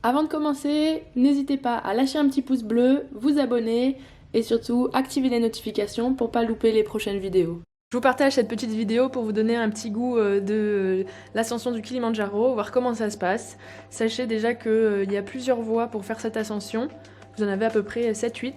Avant de commencer, n'hésitez pas à lâcher un petit pouce bleu, vous abonner et surtout activer les notifications pour pas louper les prochaines vidéos. Je vous partage cette petite vidéo pour vous donner un petit goût de l'ascension du Kilimandjaro, voir comment ça se passe. Sachez déjà qu'il y a plusieurs voies pour faire cette ascension, vous en avez à peu près 7-8.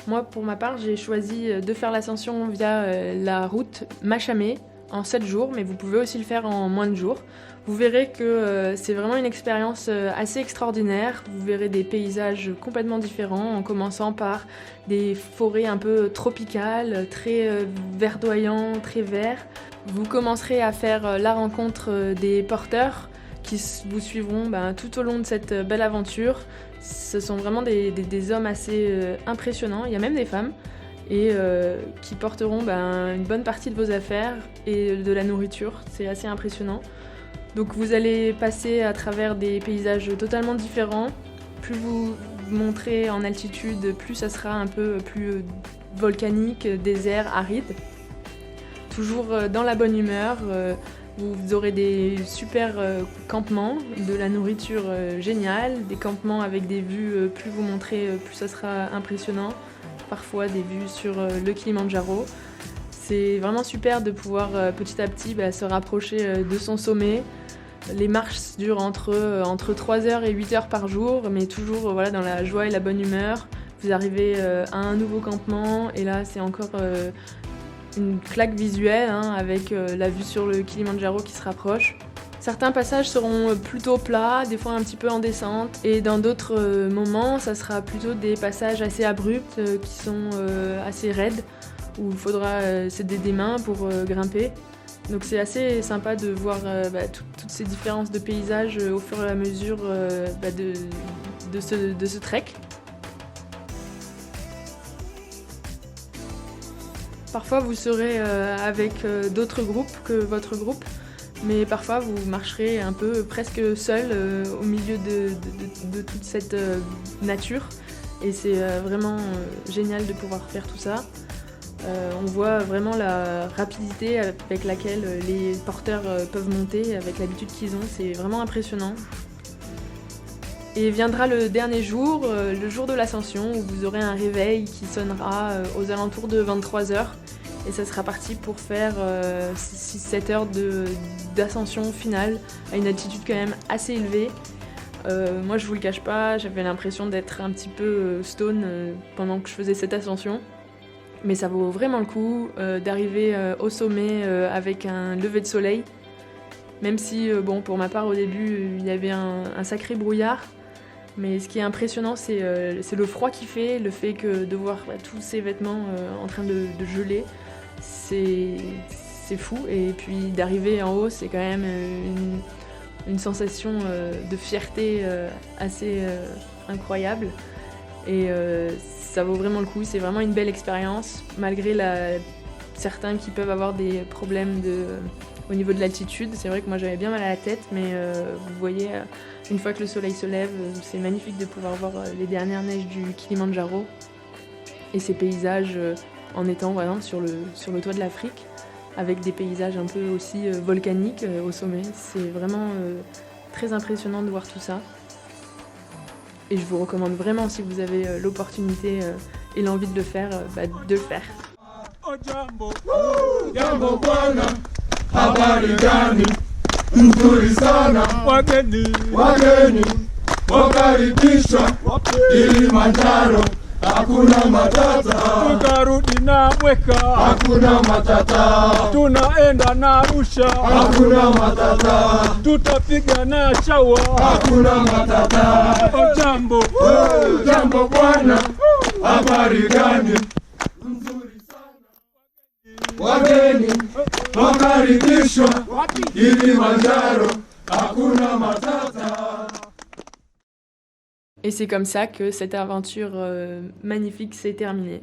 Moi pour ma part j'ai choisi de faire l'ascension via la route Machamé en 7 jours, mais vous pouvez aussi le faire en moins de jours. Vous verrez que c'est vraiment une expérience assez extraordinaire. Vous verrez des paysages complètement différents, en commençant par des forêts un peu tropicales, très verdoyants, très verts. Vous commencerez à faire la rencontre des porteurs qui vous suivront tout au long de cette belle aventure. Ce sont vraiment des hommes assez impressionnants, il y a même des femmes, et qui porteront une bonne partie de vos affaires et de la nourriture. C'est assez impressionnant. Donc vous allez passer à travers des paysages totalement différents. Plus vous monterez en altitude, plus ça sera un peu plus volcanique, désert, aride. Toujours dans la bonne humeur, vous aurez des super campements, de la nourriture géniale, des campements avec des vues, plus vous monterez, plus ça sera impressionnant. Parfois des vues sur le Kilimandjaro. C'est vraiment super de pouvoir petit à petit se rapprocher de son sommet. Les marches durent entre 3h et 8h par jour, mais toujours dans la joie et la bonne humeur. Vous arrivez à un nouveau campement et là c'est encore une claque visuelle avec la vue sur le Kilimandjaro qui se rapproche. Certains passages seront plutôt plats, des fois un petit peu en descente, et dans d'autres moments ça sera plutôt des passages assez abrupts qui sont assez raides, où il faudra s'aider des mains pour grimper. Donc c'est assez sympa de voir toutes ces différences de paysages au fur et à mesure de ce trek. Parfois vous serez avec d'autres groupes que votre groupe, mais parfois vous marcherez un peu presque seul au milieu de toute cette nature, et c'est vraiment génial de pouvoir faire tout ça. On voit vraiment la rapidité avec laquelle les porteurs peuvent monter, avec l'habitude qu'ils ont, c'est vraiment impressionnant. Et viendra le dernier jour, le jour de l'ascension, où vous aurez un réveil qui sonnera aux alentours de 23h, et ça sera parti pour faire 6-7 heures d'ascension finale, à une altitude quand même assez élevée. Moi je vous le cache pas, j'avais l'impression d'être un petit peu stone pendant que je faisais cette ascension. Mais ça vaut vraiment le coup d'arriver au sommet avec un lever de soleil. Même si, pour ma part, au début, il y avait un sacré brouillard. Mais ce qui est impressionnant, c'est le froid qu'il fait, le fait que de voir tous ces vêtements en train de geler. C'est fou. Et puis d'arriver en haut, c'est quand même une sensation de fierté assez incroyable. Et ça vaut vraiment le coup, c'est vraiment une belle expérience, malgré certains qui peuvent avoir des problèmes au niveau de l'altitude. C'est vrai que moi j'avais bien mal à la tête, mais vous voyez, une fois que le soleil se lève, c'est magnifique de pouvoir voir les dernières neiges du Kilimandjaro et ces paysages en étant vraiment sur le toit de l'Afrique, avec des paysages un peu aussi volcaniques au sommet. C'est vraiment très impressionnant de voir tout ça. Et je vous recommande vraiment, si vous avez l'opportunité et l'envie de le faire, de le faire. Jambo bwana, habari gani? Nzuri sana. Wageni wakaribishwa Kilimanjaro, hakuna matata. Tutarudi na Mweka, hakuna matata. Tunaenda na Arusha, hakuna matata. Tutapiga na Chawa, hakuna matata. Jambo bwana, habari gani? Nzuri sana. Wageni wakaribishwa Kilimanjaro, hakuna matata. Et c'est comme ça que cette aventure magnifique s'est terminée.